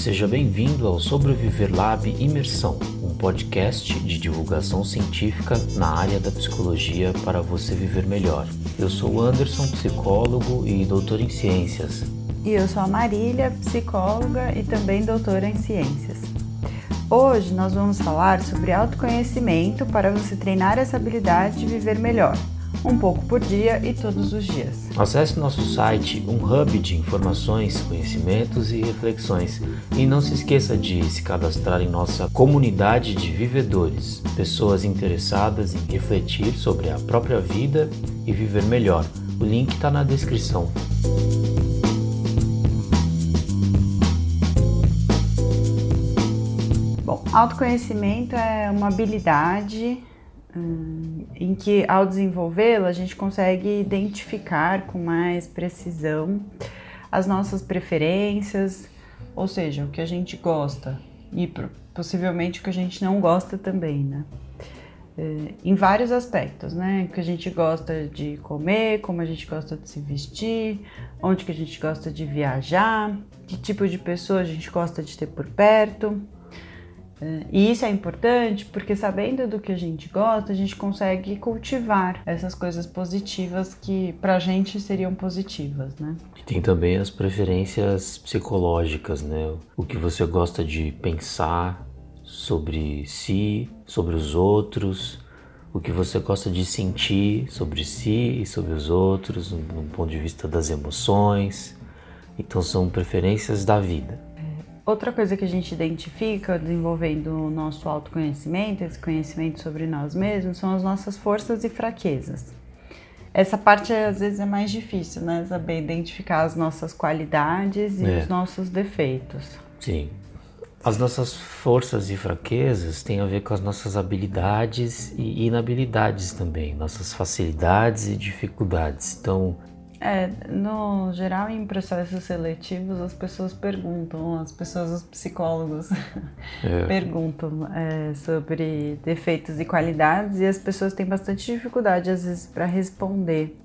Seja bem-vindo ao Sobreviver Lab Imersão, um podcast de divulgação científica na área da psicologia para você viver melhor. Eu sou o Anderson, psicólogo e doutor em ciências. E eu sou a Marília, psicóloga e também doutora em ciências. Hoje nós vamos falar sobre autoconhecimento para você treinar essa habilidade de viver melhor, um pouco por dia e todos os dias. Acesse nosso site, um hub de informações, conhecimentos e reflexões. E não se esqueça de se cadastrar em nossa comunidade de vivedores, pessoas interessadas em refletir sobre a própria vida e viver melhor. O link está na descrição. Bom, autoconhecimento é uma habilidade em que, ao desenvolvê-la, a gente consegue identificar com mais precisão as nossas preferências, ou seja, o que a gente gosta e possivelmente o que a gente não gosta também, né? Em vários aspectos, né? O que a gente gosta de comer, como a gente gosta de se vestir, onde que a gente gosta de viajar, que tipo de pessoa a gente gosta de ter por perto. E isso é importante porque, sabendo do que a gente gosta, a gente consegue cultivar essas coisas positivas que pra gente seriam positivas, né? E tem também as preferências psicológicas, né? O que você gosta de pensar sobre si, sobre os outros, o que você gosta de sentir sobre si e sobre os outros, no ponto de vista das emoções. Então são preferências da vida. Outra coisa que a gente identifica desenvolvendo o nosso autoconhecimento, esse conhecimento sobre nós mesmos, são as nossas forças e fraquezas. Essa parte às vezes é mais difícil, né? Saber identificar as nossas qualidades e os nossos defeitos. Sim. As nossas forças e fraquezas têm a ver com as nossas habilidades e inabilidades também, nossas facilidades e dificuldades. Então, no geral, em processos seletivos, as pessoas perguntam, os psicólogos perguntam sobre defeitos e qualidades, e as pessoas têm bastante dificuldade, às vezes, para responder.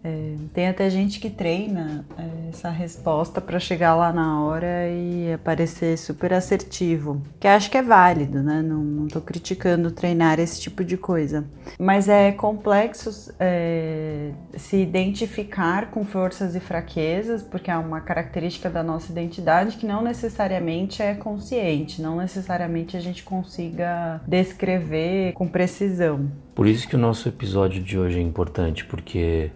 Tem até gente que treina essa resposta para chegar lá na hora e aparecer super assertivo, que acho que é válido, né? Não tô criticando treinar esse tipo de coisa. Mas é complexo se identificar com forças e fraquezas, porque é uma característica da nossa identidade que não necessariamente é consciente, não necessariamente a gente consiga descrever com precisão. Por isso que o nosso episódio de hoje é importante, porque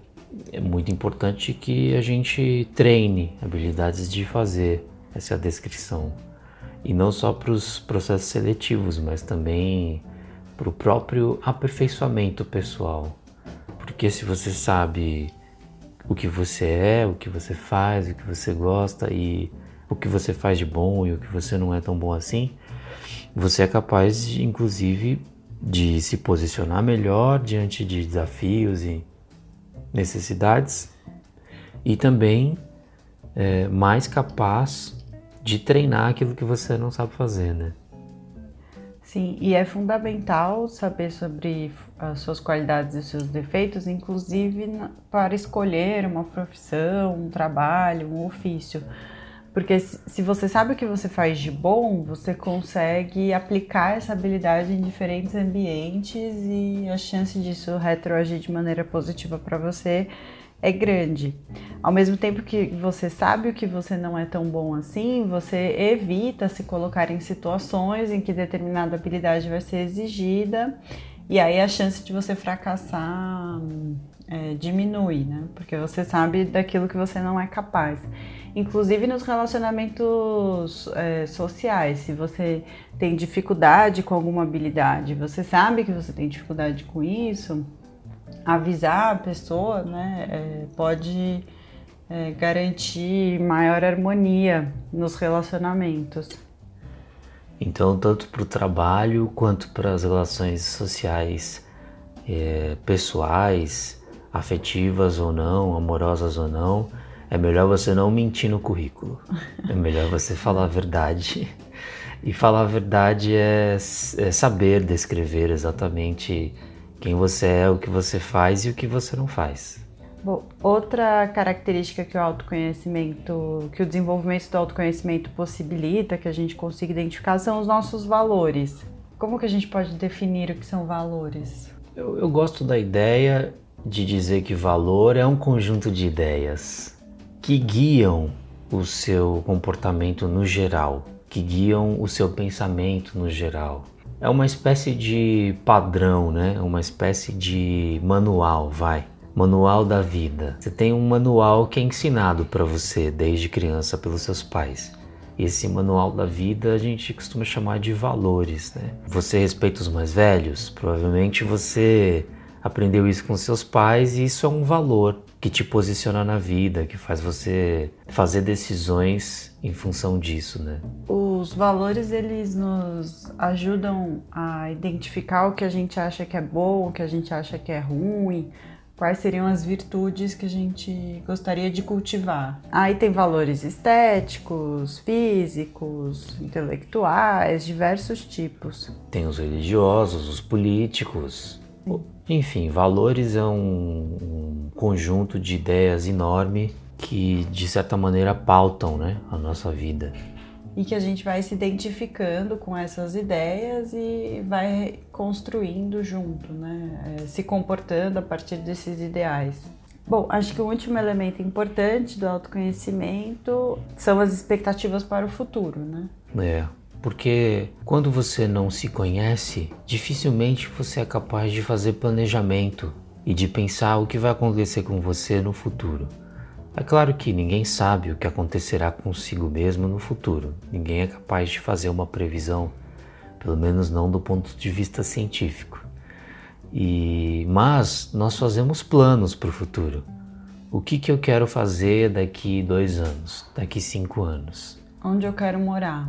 é muito importante que a gente treine habilidades de fazer essa descrição. E não só para os processos seletivos, mas também para o próprio aperfeiçoamento pessoal. Porque se você sabe o que você é, o que você faz, o que você gosta e o que você faz de bom e o que você não é tão bom assim, você é capaz, inclusive, de se posicionar melhor diante de desafios e necessidades e também mais capaz de treinar aquilo que você não sabe fazer, né? Sim, e é fundamental saber sobre as suas qualidades e os seus defeitos, inclusive para escolher uma profissão, um trabalho, um ofício. Porque se você sabe o que você faz de bom, você consegue aplicar essa habilidade em diferentes ambientes e a chance disso retroagir de maneira positiva para você é grande. Ao mesmo tempo que você sabe o que você não é tão bom assim, você evita se colocar em situações em que determinada habilidade vai ser exigida e aí a chance de você fracassar diminui, né? Porque você sabe daquilo que você não é capaz. Inclusive nos relacionamentos sociais, se você tem dificuldade com alguma habilidade, você sabe que você tem dificuldade com isso, avisar a pessoa, né, pode garantir maior harmonia nos relacionamentos. Então, tanto para o trabalho quanto para as relações sociais, pessoais, afetivas ou não, amorosas ou não, é melhor você não mentir no currículo. É melhor você falar a verdade. E falar a verdade é saber descrever exatamente quem você é, o que você faz e o que você não faz. Bom, outra característica que que o desenvolvimento do autoconhecimento possibilita, que a gente consiga identificar, são os nossos valores. Como que a gente pode definir o que são valores? Eu gosto da ideia de dizer que valor é um conjunto de ideias que guiam o seu comportamento no geral, que guiam o seu pensamento no geral. É uma espécie de padrão, né? Uma espécie de manual, manual da vida. Você tem um manual que é ensinado para você desde criança pelos seus pais. E esse manual da vida a gente costuma chamar de valores, né? Você respeita os mais velhos? Provavelmente você aprendeu isso com seus pais e isso é um valor que te posiciona na vida, que faz você fazer decisões em função disso, né? Os valores, eles nos ajudam a identificar o que a gente acha que é bom, o que a gente acha que é ruim, quais seriam as virtudes que a gente gostaria de cultivar. Aí tem valores estéticos, físicos, intelectuais, diversos tipos. Tem os religiosos, os políticos. Enfim, valores é um conjunto de ideias enorme que, de certa maneira, pautam, né, a nossa vida. E que a gente vai se identificando com essas ideias e vai construindo junto, né? Se comportando a partir desses ideais. Bom, acho que o último elemento importante do autoconhecimento são as expectativas para o futuro, né? Porque quando você não se conhece, dificilmente você é capaz de fazer planejamento e de pensar o que vai acontecer com você no futuro. É claro que ninguém sabe o que acontecerá consigo mesmo no futuro. Ninguém é capaz de fazer uma previsão, pelo menos não do ponto de vista científico. Mas nós fazemos planos para o futuro. O que eu quero fazer daqui 2 anos, daqui 5 anos? Onde eu quero morar?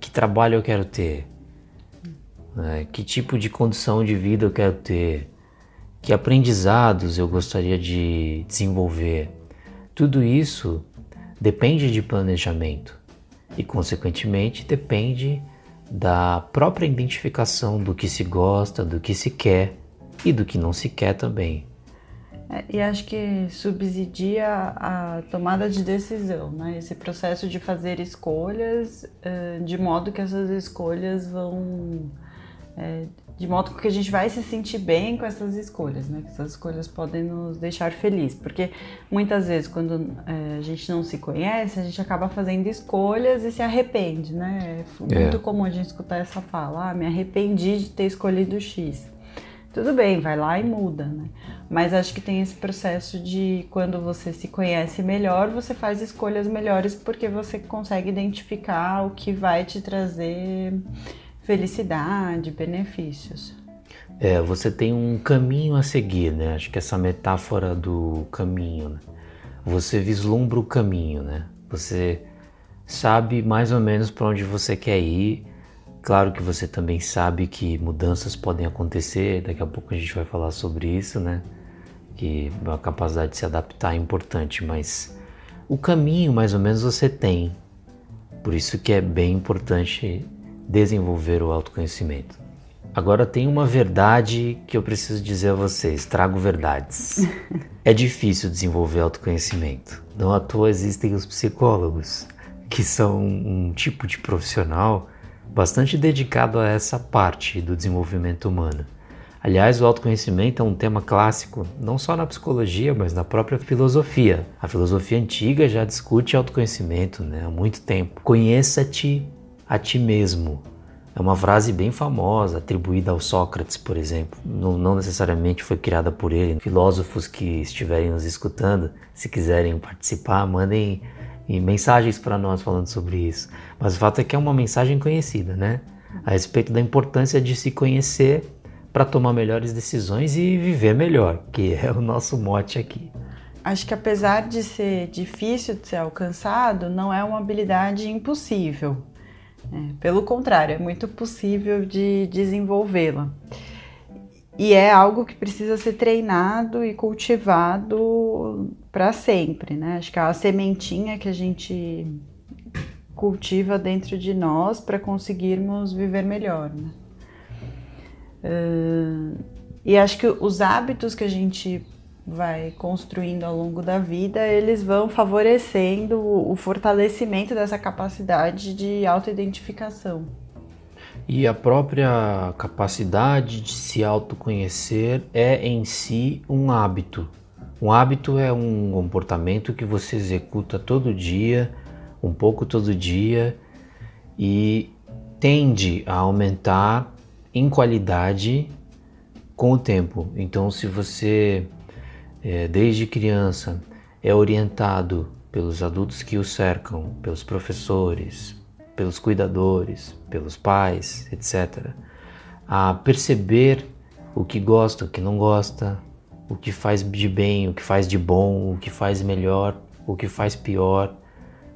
Que trabalho eu quero ter? Que tipo de condição de vida eu quero ter? Que aprendizados eu gostaria de desenvolver? Tudo isso depende de planejamento e, consequentemente, depende da própria identificação do que se gosta, do que se quer e do que não se quer também. E acho que subsidia a tomada de decisão, né? Esse processo de fazer escolhas, de modo que essas escolhas vão... de modo que a gente vai se sentir bem com essas escolhas, né? Que essas escolhas podem nos deixar felizes, porque muitas vezes quando a gente não se conhece, a gente acaba fazendo escolhas e se arrepende, né? É muito comum a gente escutar essa fala, me arrependi de ter escolhido X. Tudo bem, vai lá e muda, né? Mas acho que tem esse processo de quando você se conhece melhor, você faz escolhas melhores porque você consegue identificar o que vai te trazer felicidade, benefícios. Você tem um caminho a seguir, né? Acho que essa metáfora do caminho, né? Você vislumbra o caminho, né? Você sabe mais ou menos para onde você quer ir. Claro que você também sabe que mudanças podem acontecer, daqui a pouco a gente vai falar sobre isso, né? Que a capacidade de se adaptar é importante, mas o caminho mais ou menos você tem. Por isso que é bem importante desenvolver o autoconhecimento. Agora tem uma verdade que eu preciso dizer a vocês, trago verdades. É difícil desenvolver autoconhecimento. Não à toa existem os psicólogos, que são um tipo de profissional bastante dedicado a essa parte do desenvolvimento humano. Aliás, o autoconhecimento é um tema clássico, não só na psicologia, mas na própria filosofia. A filosofia antiga já discute autoconhecimento, né, há muito tempo. Conheça-te a ti mesmo. É uma frase bem famosa, atribuída ao Sócrates, por exemplo. Não necessariamente foi criada por ele. Filósofos que estiverem nos escutando, se quiserem participar, mandem mensagens para nós falando sobre isso. Mas o fato é que é uma mensagem conhecida, né? A respeito da importância de se conhecer para tomar melhores decisões e viver melhor, que é o nosso mote aqui. Acho que apesar de ser difícil de ser alcançado, não é uma habilidade impossível. Pelo contrário, é muito possível de desenvolvê-la. E é algo que precisa ser treinado e cultivado para sempre, né? Acho que é a sementinha que a gente cultiva dentro de nós para conseguirmos viver melhor, né? E acho que os hábitos que a gente vai construindo ao longo da vida, eles vão favorecendo o fortalecimento dessa capacidade de autoidentificação. E a própria capacidade de se autoconhecer é em si um hábito. Um hábito é um comportamento que você executa todo dia, um pouco todo dia, e tende a aumentar em qualidade com o tempo. Então, se você, desde criança, é orientado pelos adultos que o cercam, pelos professores, pelos cuidadores, pelos pais, etc., a perceber o que gosta, o que não gosta, o que faz de bem, o que faz de bom, o que faz melhor, o que faz pior,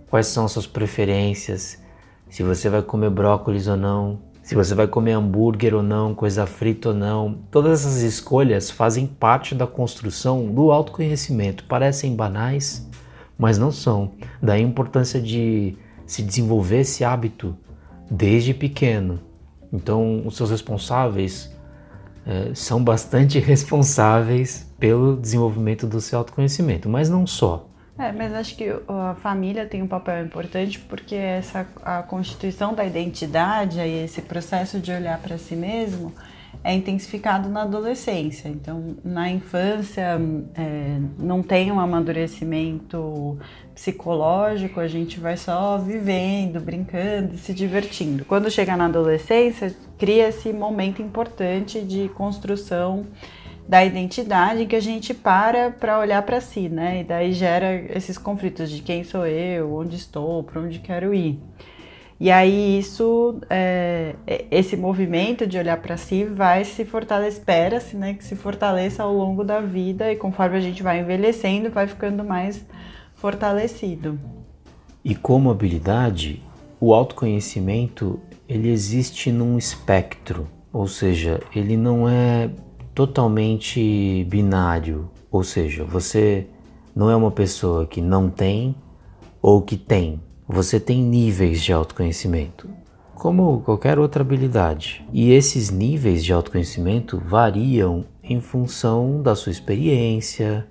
quais são as suas preferências, se você vai comer brócolis ou não, se você vai comer hambúrguer ou não, coisa frita ou não. Todas essas escolhas fazem parte da construção do autoconhecimento. Parecem banais, mas não são. Daí a importância de se desenvolver esse hábito desde pequeno. Então, os seus responsáveis são bastante responsáveis pelo desenvolvimento do seu autoconhecimento, mas não só. Mas acho que a família tem um papel importante porque a constituição da identidade, aí esse processo de olhar para si mesmo, é intensificado na adolescência. Então, na infância, não tem um amadurecimento psicológico, a gente vai só vivendo, brincando, se divertindo. Quando chega na adolescência, cria esse momento importante de construção da identidade, que a gente para olhar para si, né? E daí gera esses conflitos de quem sou eu, onde estou, para onde quero ir. E aí esse movimento de olhar para si vai se fortalecer, espera-se, né, que se fortaleça ao longo da vida, e conforme a gente vai envelhecendo, vai ficando mais fortalecido. E como habilidade, o autoconhecimento, ele existe num espectro, ou seja, ele não é totalmente binário, ou seja, você não é uma pessoa que não tem ou que tem. Você tem níveis de autoconhecimento, como qualquer outra habilidade. E esses níveis de autoconhecimento variam em função da sua experiência,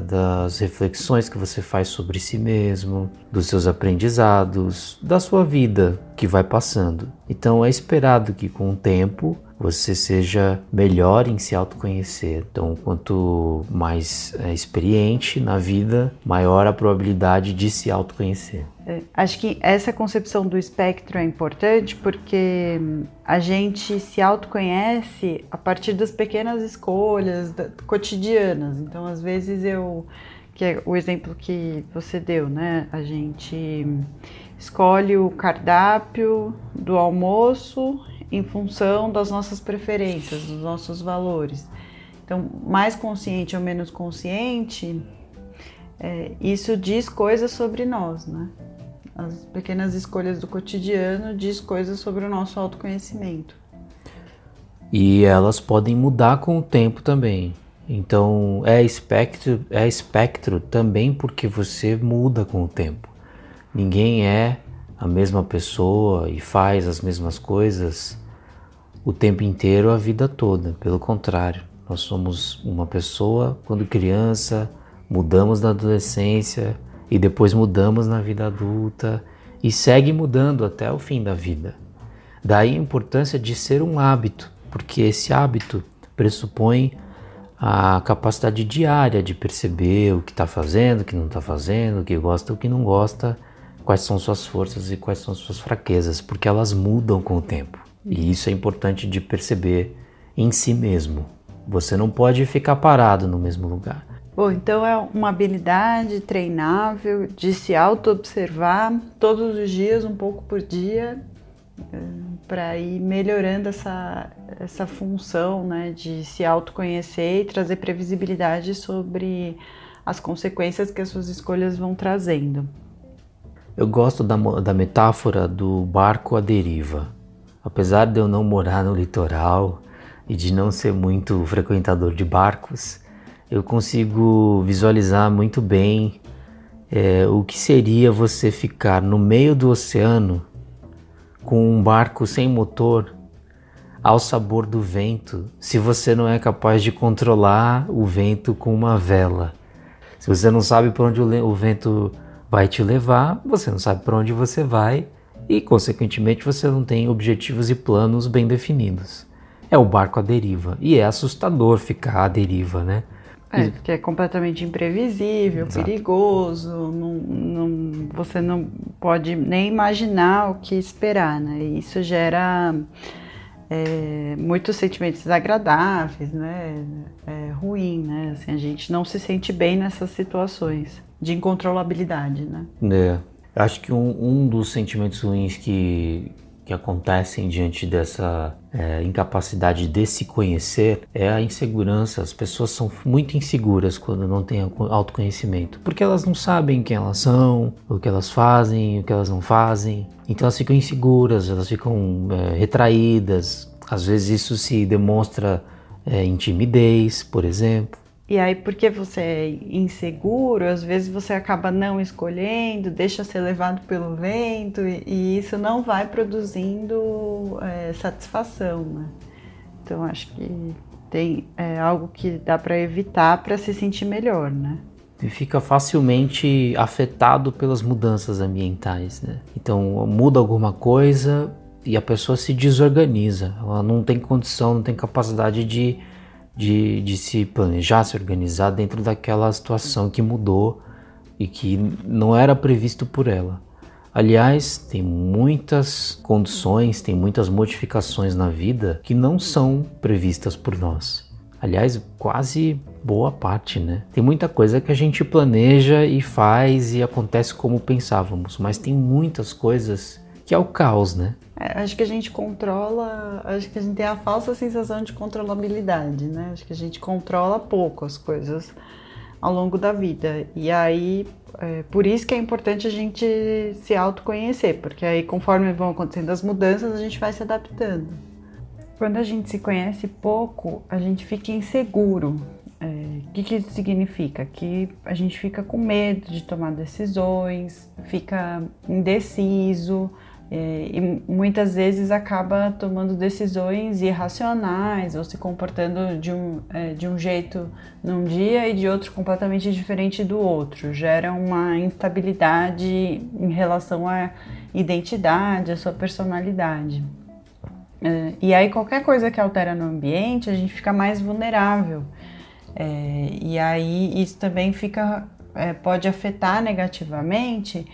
das reflexões que você faz sobre si mesmo, dos seus aprendizados, da sua vida que vai passando. Então é esperado que com o tempo você seja melhor em se autoconhecer. Então, quanto mais experiente na vida, maior a probabilidade de se autoconhecer. Acho que essa concepção do espectro é importante porque a gente se autoconhece a partir das pequenas escolhas cotidianas. Então, às vezes que é o exemplo que você deu, né? A gente escolhe o cardápio do almoço em função das nossas preferências, dos nossos valores. Então, mais consciente ou menos consciente, isso diz coisas sobre nós, né? As pequenas escolhas do cotidiano diz coisas sobre o nosso autoconhecimento. E elas podem mudar com o tempo também. Então, é espectro também porque você muda com o tempo. Ninguém é a mesma pessoa e faz as mesmas coisas o tempo inteiro, a vida toda. Pelo contrário, nós somos uma pessoa quando criança, mudamos na adolescência e depois mudamos na vida adulta e segue mudando até o fim da vida. Daí a importância de ser um hábito, porque esse hábito pressupõe a capacidade diária de perceber o que está fazendo, o que não está fazendo, o que gosta, o que não gosta, quais são suas forças e quais são suas fraquezas, porque elas mudam com o tempo. E isso é importante de perceber em si mesmo. Você não pode ficar parado no mesmo lugar. Bom, então é uma habilidade treinável de se auto-observar todos os dias, um pouco por dia, para ir melhorando essa função, né, de se autoconhecer e trazer previsibilidade sobre as consequências que as suas escolhas vão trazendo. Eu gosto da metáfora do barco à deriva. Apesar de eu não morar no litoral e de não ser muito frequentador de barcos, eu consigo visualizar muito bem o que seria você ficar no meio do oceano com um barco sem motor ao sabor do vento se você não é capaz de controlar o vento com uma vela? Se você não sabe para onde o vento vai te levar, você não sabe para onde você vai e, consequentemente, você não tem objetivos e planos bem definidos. É o barco à deriva e é assustador ficar à deriva, né? Porque é completamente imprevisível, Exato. Perigoso, você não pode nem imaginar o que esperar, né? E isso gera muitos sentimentos desagradáveis, né? Ruim, né? Assim, a gente não se sente bem nessas situações de incontrolabilidade, né? Acho que um dos sentimentos ruins que acontecem diante dessa incapacidade de se conhecer é a insegurança. As pessoas são muito inseguras quando não têm autoconhecimento, porque elas não sabem quem elas são, o que elas fazem, o que elas não fazem. Então elas ficam inseguras, elas ficam retraídas. Às vezes isso se demonstra em timidez, por exemplo. E aí, porque você é inseguro, às vezes você acaba não escolhendo, deixa ser levado pelo vento e isso não vai produzindo satisfação, né? Então, acho que tem algo que dá para evitar para se sentir melhor, né? E fica facilmente afetado pelas mudanças ambientais, né? Então, muda alguma coisa e a pessoa se desorganiza. Ela não tem condição, não tem capacidade de se planejar, se organizar dentro daquela situação que mudou e que não era previsto por ela. Aliás, tem muitas condições, tem muitas modificações na vida que não são previstas por nós. Aliás, quase boa parte, né? Tem muita coisa que a gente planeja e faz e acontece como pensávamos, mas tem muitas coisas que é o caos, né? Acho que a gente controla, acho que a gente tem a falsa sensação de controlabilidade, né? Acho que a gente controla pouco as coisas ao longo da vida. E aí, por isso que é importante a gente se autoconhecer, porque aí conforme vão acontecendo as mudanças, a gente vai se adaptando. Quando a gente se conhece pouco, a gente fica inseguro. O que isso significa? Que a gente fica com medo de tomar decisões, fica indeciso, e muitas vezes acaba tomando decisões irracionais ou se comportando de um jeito num dia e de outro completamente diferente do outro. Gera uma instabilidade em relação à identidade, à sua personalidade. E aí qualquer coisa que altera no ambiente, a gente fica mais vulnerável. E aí isso também pode afetar negativamente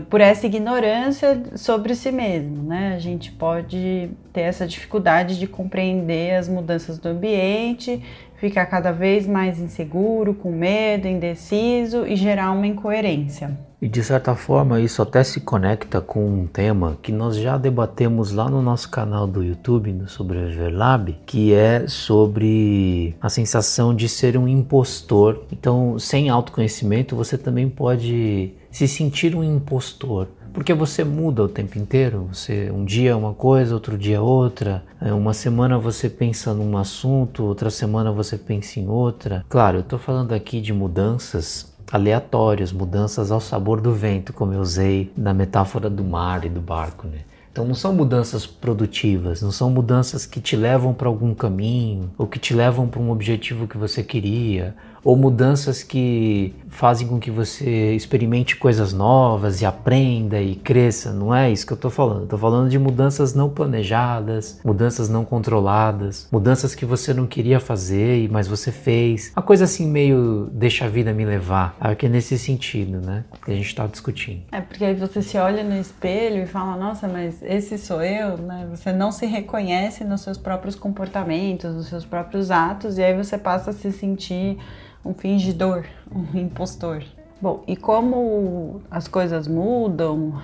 por essa ignorância sobre si mesmo, né? A gente pode ter essa dificuldade de compreender as mudanças do ambiente, ficar cada vez mais inseguro, com medo, indeciso e gerar uma incoerência. E de certa forma isso até se conecta com um tema que nós já debatemos lá no nosso canal do YouTube, no Sobreviver Lab, que é sobre a sensação de ser um impostor. Então, sem autoconhecimento, você também pode se sentir um impostor, porque você muda o tempo inteiro. Você um dia é uma coisa, outro dia é outra. Uma semana você pensa num assunto, outra semana você pensa em outra. Claro, eu estou falando aqui de mudanças aleatórias, mudanças ao sabor do vento, como eu usei na metáfora do mar e do barco, né? Então não são mudanças produtivas, não são mudanças que te levam para algum caminho, ou que te levam para um objetivo que você queria, ou mudanças que fazem com que você experimente coisas novas e aprenda e cresça. Não é isso que eu estou falando. Estou falando de mudanças não planejadas, mudanças não controladas, mudanças que você não queria fazer, mas você fez. Uma coisa assim meio deixa a vida me levar. Acho que é nesse sentido, né, que a gente está discutindo. Porque aí você se olha no espelho e fala, nossa, mas esse sou eu, né? Você não se reconhece nos seus próprios comportamentos, nos seus próprios atos, e aí você passa a se sentir um fingidor, um impostor. Bom, e como as coisas mudam,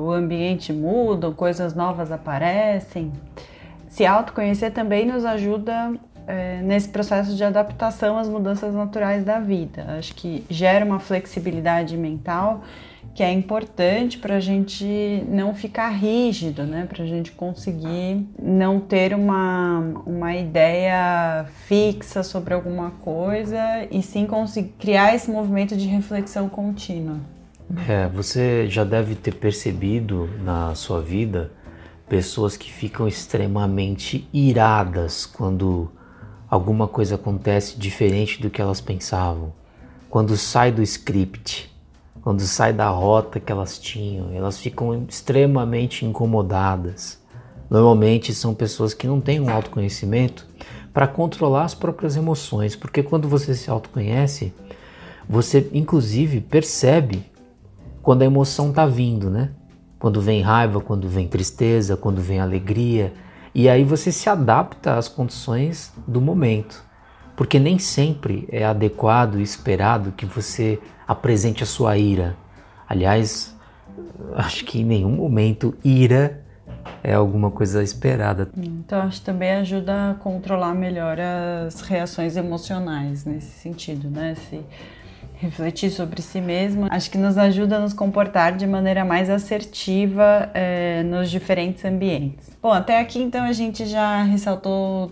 o ambiente muda, coisas novas aparecem, se autoconhecer também nos ajuda nesse processo de adaptação às mudanças naturais da vida. Acho que gera uma flexibilidade mental que é importante para a gente não ficar rígido, né? Para a gente conseguir não ter uma ideia fixa sobre alguma coisa e sim conseguir criar esse movimento de reflexão contínua. Você já deve ter percebido na sua vida pessoas que ficam extremamente iradas quando alguma coisa acontece diferente do que elas pensavam, quando sai do script, quando sai da rota que elas tinham, elas ficam extremamente incomodadas. Normalmente são pessoas que não têm um autoconhecimento para controlar as próprias emoções, porque quando você se autoconhece, você inclusive percebe quando a emoção está vindo, né? Quando vem raiva, quando vem tristeza, quando vem alegria, e aí você se adapta às condições do momento, porque nem sempre é adequado e esperado que você apresente a sua ira. Aliás, acho que em nenhum momento ira é alguma coisa esperada. Então acho que também ajuda a controlar melhor as reações emocionais nesse sentido, né? Se refletir sobre si mesmo, acho que nos ajuda a nos comportar de maneira mais assertiva nos diferentes ambientes. Bom, até aqui então a gente já ressaltou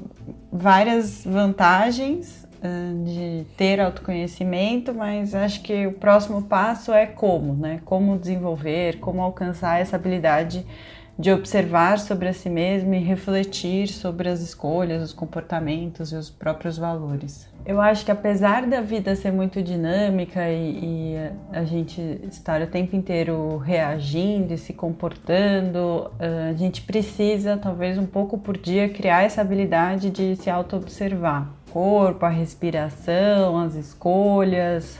várias vantagens de ter autoconhecimento, mas acho que o próximo passo é como, né? Como desenvolver, como alcançar essa habilidade de observar sobre a si mesmo e refletir sobre as escolhas, os comportamentos e os próprios valores. Eu acho que apesar da vida ser muito dinâmica e a gente estar o tempo inteiro reagindo e se comportando, a gente precisa, talvez um pouco por dia, criar essa habilidade de se auto-observar. O corpo, a respiração, as escolhas,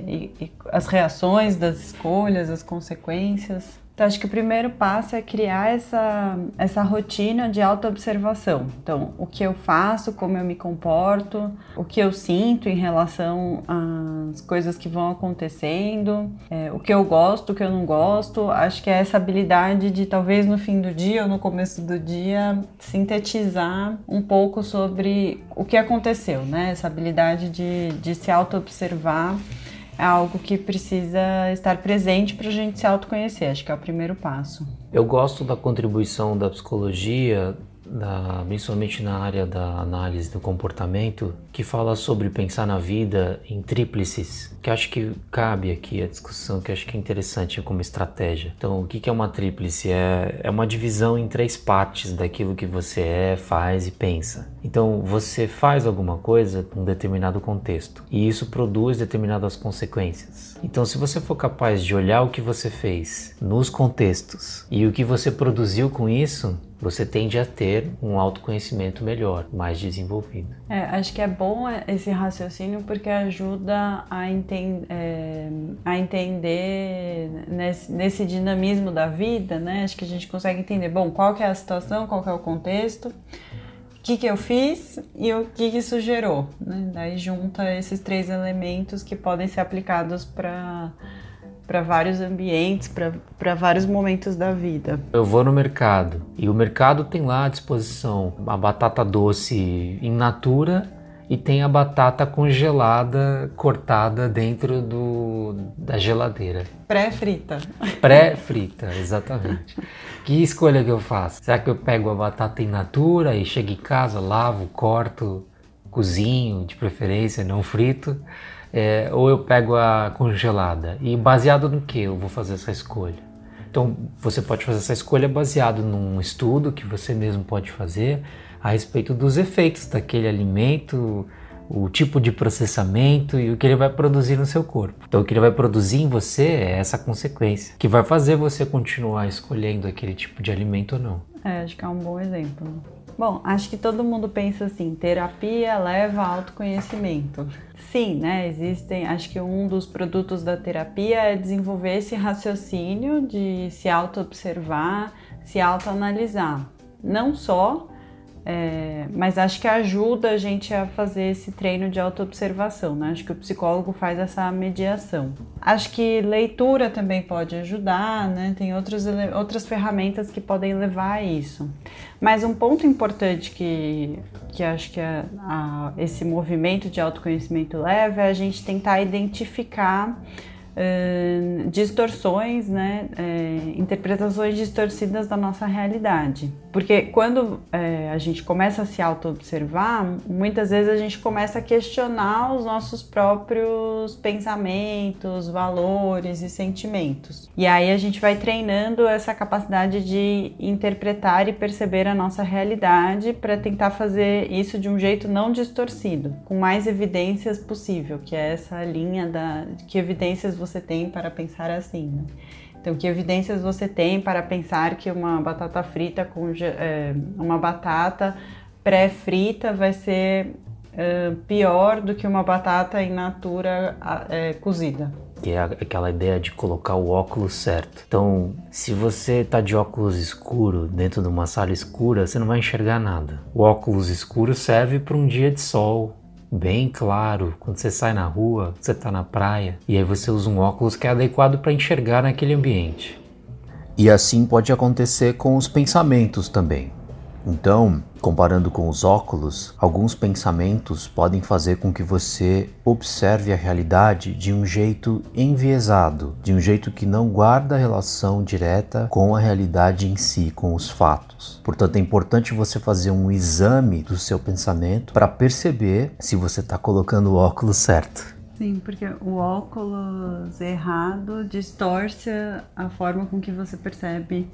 e as reações das escolhas, as consequências. Então, acho que o primeiro passo é criar essa rotina de autoobservação. Então, o que eu faço, como eu me comporto, o que eu sinto em relação às coisas que vão acontecendo, o que eu gosto, o que eu não gosto. Acho que é essa habilidade de, talvez no fim do dia ou no começo do dia, sintetizar um pouco sobre o que aconteceu, né? Essa habilidade de se autoobservar é algo que precisa estar presente para a gente se autoconhecer, acho que é o primeiro passo. Eu gosto da contribuição da psicologia, principalmente na área da análise do comportamento, que fala sobre pensar na vida em tríplices, que acho que cabe aqui a discussão, que acho que é interessante como estratégia. Então, o que é uma tríplice? É uma divisão em 3 partes daquilo que você faz e pensa. Então, você faz alguma coisa num determinado contexto, e isso produz determinadas consequências. Então, se você for capaz de olhar o que você fez nos contextos e o que você produziu com isso, você tende a ter um autoconhecimento melhor, mais desenvolvido. Acho que é bom esse raciocínio porque ajuda a entender nesse dinamismo da vida, né? Acho que a gente consegue entender, bom, qual que é a situação, qual que é o contexto, o que eu fiz e o que isso gerou, né? Daí junta esses 3 elementos que podem ser aplicados para vários ambientes, para vários momentos da vida. Eu vou no mercado e o mercado tem lá à disposição a batata doce in natura e tem a batata congelada, cortada dentro da geladeira. Pré-frita. Pré-frita, exatamente. Que escolha que eu faço? Será que eu pego a batata in natura e chego em casa, lavo, corto, cozinho, de preferência, não frito? Ou eu pego a congelada? E baseado no que eu vou fazer essa escolha? Então, você pode fazer essa escolha baseado num estudo que você mesmo pode fazer a respeito dos efeitos daquele alimento, o tipo de processamento e o que ele vai produzir no seu corpo. Então, o que ele vai produzir em você é essa consequência, que vai fazer você continuar escolhendo aquele tipo de alimento ou não. Acho que é um bom exemplo. Bom, acho que todo mundo pensa assim, terapia leva a autoconhecimento. Sim, né? Acho que um dos produtos da terapia é desenvolver esse raciocínio de se auto-observar, se auto-analisar. Não só, mas acho que ajuda a gente a fazer esse treino de auto-observação, né? Acho que o psicólogo faz essa mediação. Acho que leitura também pode ajudar, né? Tem outras ferramentas que podem levar a isso. Mas um ponto importante que acho que esse movimento de autoconhecimento leva é a gente tentar identificar distorções, né, interpretações distorcidas da nossa realidade. Porque quando a gente começa a se auto-observar, muitas vezes a gente começa a questionar os nossos próprios pensamentos, valores e sentimentos. E aí a gente vai treinando essa capacidade de interpretar e perceber a nossa realidade para tentar fazer isso de um jeito não distorcido, com mais evidências possível, que é essa linha que evidências você tem para pensar assim, né? Então, que evidências você tem para pensar que uma batata frita com uma batata pré-frita vai ser pior do que uma batata in natura cozida? Que é aquela ideia de colocar o óculos certo. Então, se você tá de óculos escuro dentro de uma sala escura, você não vai enxergar nada. O óculos escuro serve para um dia de sol bem claro, quando você sai na rua, você tá na praia, e aí você usa um óculos que é adequado para enxergar naquele ambiente. E assim pode acontecer com os pensamentos também. Então, comparando com os óculos, alguns pensamentos podem fazer com que você observe a realidade de um jeito enviesado, de um jeito que não guarda relação direta com a realidade em si, com os fatos. Portanto, é importante você fazer um exame do seu pensamento para perceber se você está colocando o óculos certo. Sim, porque o óculos errado distorce a forma com que você percebe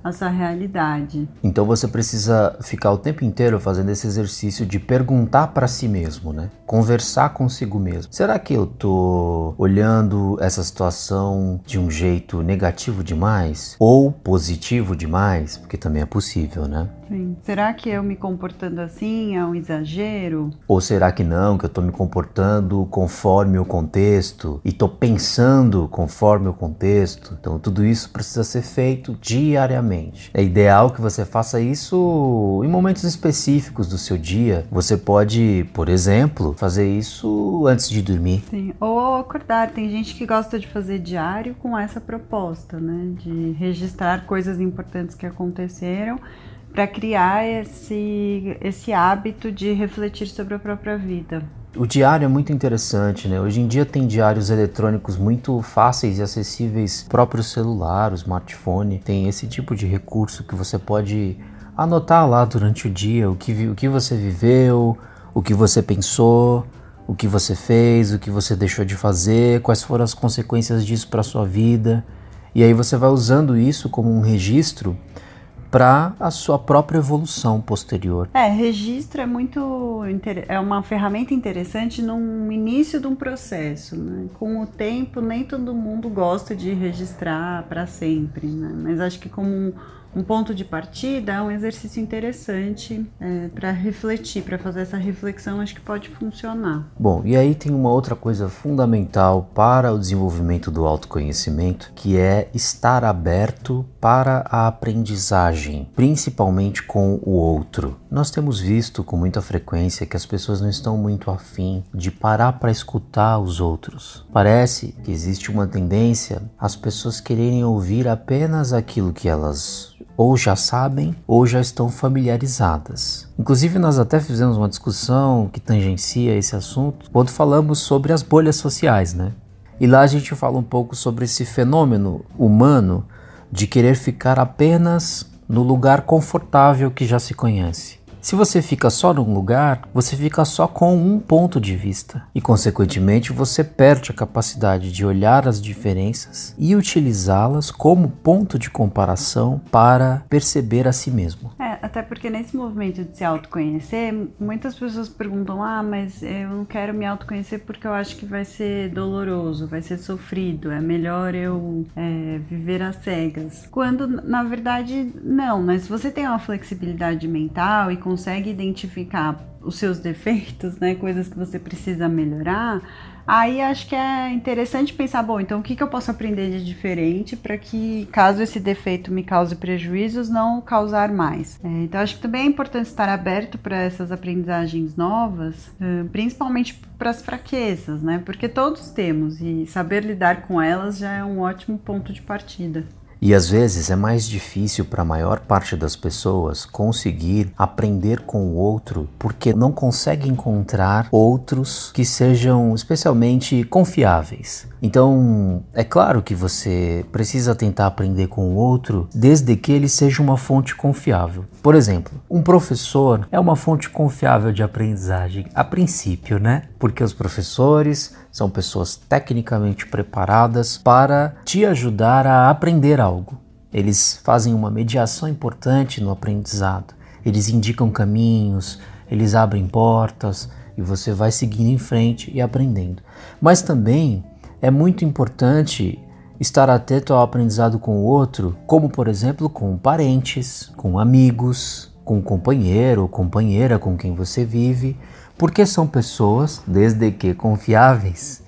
a sua realidade. Então você precisa ficar o tempo inteiro fazendo esse exercício de perguntar para si mesmo, né? Conversar consigo mesmo. Será que eu tô olhando essa situação de um jeito negativo demais? Ou positivo demais? Porque também é possível, né? Sim. Será que eu me comportando assim é um exagero? Ou será que não, que eu tô me comportando conforme o contexto e tô pensando conforme o contexto? Então tudo isso precisa ser feito diariamente. É ideal que você faça isso em momentos específicos do seu dia. Você pode, por exemplo, fazer isso antes de dormir. Sim, ou ao acordar. Tem gente que gosta de fazer diário com essa proposta, né? De registrar coisas importantes que aconteceram para criar esse hábito de refletir sobre a própria vida. O diário é muito interessante, né? Hoje em dia tem diários eletrônicos muito fáceis e acessíveis, o próprio celular, o smartphone, tem esse tipo de recurso que você pode anotar lá durante o dia o que você viveu, o que você pensou, o que você fez, o que você deixou de fazer, quais foram as consequências disso para a sua vida. E aí você vai usando isso como um registro para a sua própria evolução posterior. Registro é uma ferramenta interessante no início de um processo, né? Com o tempo, nem todo mundo gosta de registrar para sempre, né? Mas acho que como um ponto de partida é um exercício interessante para refletir, para fazer essa reflexão, acho que pode funcionar. Bom, e aí tem uma outra coisa fundamental para o desenvolvimento do autoconhecimento, que é estar aberto para a aprendizagem, principalmente com o outro. Nós temos visto com muita frequência que as pessoas não estão muito afim de parar para escutar os outros. Parece que existe uma tendência às pessoas quererem ouvir apenas aquilo que elas ou já sabem ou já estão familiarizadas. Inclusive nós até fizemos uma discussão que tangencia esse assunto quando falamos sobre as bolhas sociais, né? E lá a gente fala um pouco sobre esse fenômeno humano de querer ficar apenas no lugar confortável que já se conhece. Se você fica só num lugar, você fica só com um ponto de vista e, consequentemente, você perde a capacidade de olhar as diferenças e utilizá-las como ponto de comparação para perceber a si mesmo. Até porque nesse movimento de se autoconhecer, muitas pessoas perguntam: mas eu não quero me autoconhecer porque eu acho que vai ser doloroso, vai ser sofrido, é melhor eu viver às cegas. Quando, na verdade, não, mas se você tem uma flexibilidade mental e consegue identificar os seus defeitos, né, coisas que você precisa melhorar, aí acho que é interessante pensar, bom, então o que eu posso aprender de diferente para que, caso esse defeito me cause prejuízos, não causar mais. Então acho que também é importante estar aberto para essas aprendizagens novas, principalmente para as fraquezas, né, porque todos temos, e saber lidar com elas já é um ótimo ponto de partida. E às vezes é mais difícil para a maior parte das pessoas conseguir aprender com o outro porque não consegue encontrar outros que sejam especialmente confiáveis. Então, é claro que você precisa tentar aprender com o outro desde que ele seja uma fonte confiável. Por exemplo, um professor é uma fonte confiável de aprendizagem, a princípio, né? Porque os professores são pessoas tecnicamente preparadas para te ajudar a aprender algo. Eles fazem uma mediação importante no aprendizado. Eles indicam caminhos, eles abrem portas e você vai seguindo em frente e aprendendo. Mas também é muito importante estar atento ao aprendizado com o outro, como por exemplo com parentes, com amigos, com um companheiro ou companheira com quem você vive, porque são pessoas, desde que confiáveis,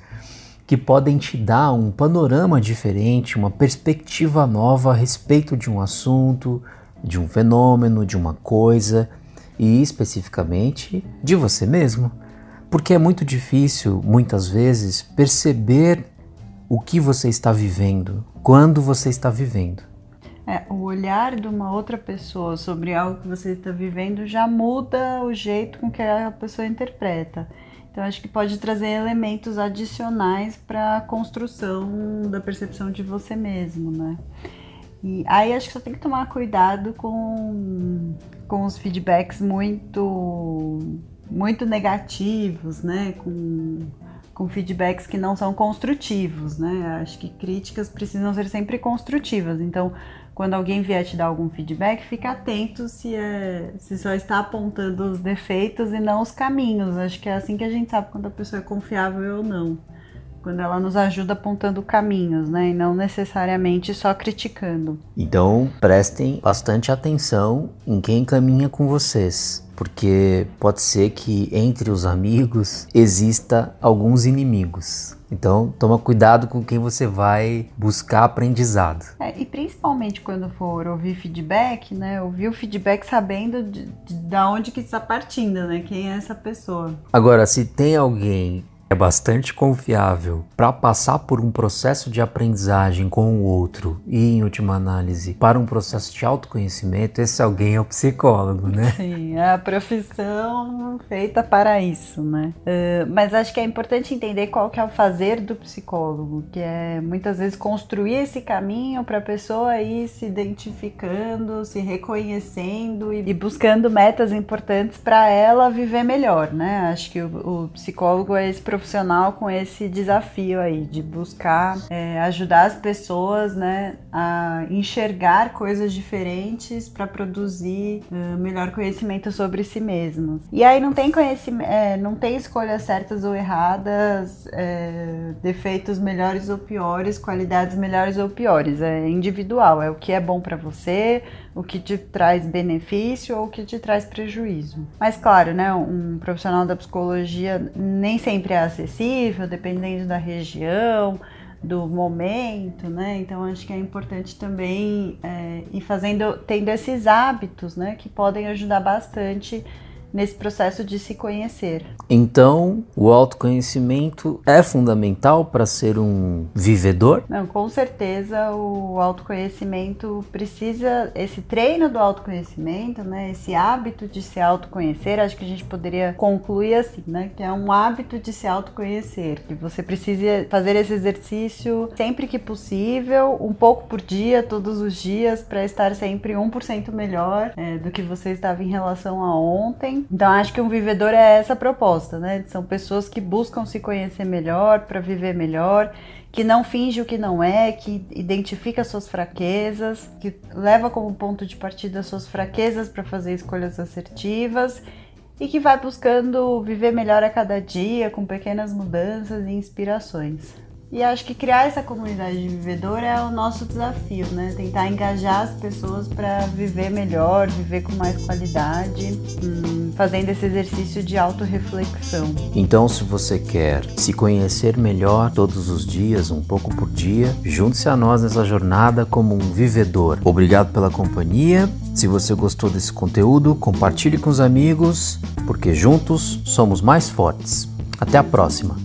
que podem te dar um panorama diferente, uma perspectiva nova a respeito de um assunto, de um fenômeno, de uma coisa e especificamente de você mesmo. Porque é muito difícil, muitas vezes, perceber o que você está vivendo, quando você está vivendo. O olhar de uma outra pessoa sobre algo que você está vivendo já muda o jeito com que a pessoa interpreta. Então, acho que pode trazer elementos adicionais para a construção da percepção de você mesmo, né? E aí acho que você tem que tomar cuidado com os feedbacks muito negativos, né? Com feedbacks que não são construtivos, né? Acho que críticas precisam ser sempre construtivas. Então, quando alguém vier te dar algum feedback, fica atento se só está apontando os defeitos e não os caminhos. Acho que é assim que a gente sabe quando a pessoa é confiável ou não. Quando ela nos ajuda apontando caminhos, né? E não necessariamente só criticando. Então, prestem bastante atenção em quem caminha com vocês, porque pode ser que entre os amigos exista alguns inimigos. Então, toma cuidado com quem você vai buscar aprendizado. E principalmente quando for ouvir feedback, né? Ouvir o feedback sabendo de onde que está partindo, né? Quem é essa pessoa. Agora, se tem alguém é bastante confiável para passar por um processo de aprendizagem com o outro e, em última análise, para um processo de autoconhecimento, esse alguém é o psicólogo, né? Sim, é a profissão feita para isso, né? Mas acho que é importante entender qual que é o fazer do psicólogo, que é muitas vezes construir esse caminho para a pessoa ir se identificando, se reconhecendo e buscando metas importantes para ela viver melhor, né? Acho que o psicólogo é esse profissional com esse desafio aí de buscar ajudar as pessoas, né, a enxergar coisas diferentes para produzir melhor conhecimento sobre si mesmos. E aí não tem não tem escolhas certas ou erradas, defeitos melhores ou piores, qualidades melhores ou piores. É individual, é o que é bom para você, o que te traz benefício ou o que te traz prejuízo. Mas claro, né, um profissional da psicologia nem sempre é acessível, dependendo da região, do momento, né? Então acho que é importante também ir tendo esses hábitos, né, que podem ajudar bastante nesse processo de se conhecer. Então, o autoconhecimento é fundamental para ser um vivedor? Não, com certeza o autoconhecimento precisa, esse treino do autoconhecimento, né, esse hábito de se autoconhecer, acho que a gente poderia concluir assim, né, que é um hábito de se autoconhecer, que você precisa fazer esse exercício sempre que possível, um pouco por dia, todos os dias, para estar sempre 1% melhor do que você estava em relação a ontem. Então acho que um vivedor é essa proposta, né? São pessoas que buscam se conhecer melhor para viver melhor, que não finge o que não é, que identifica suas fraquezas, que leva como ponto de partida suas fraquezas para fazer escolhas assertivas e que vai buscando viver melhor a cada dia com pequenas mudanças e inspirações. E acho que criar essa comunidade de vivedor é o nosso desafio, né? Tentar engajar as pessoas para viver melhor, viver com mais qualidade, fazendo esse exercício de autorreflexão. Então, se você quer se conhecer melhor todos os dias, um pouco por dia, junte-se a nós nessa jornada como um vivedor. Obrigado pela companhia. Se você gostou desse conteúdo, compartilhe com os amigos, porque juntos somos mais fortes. Até a próxima!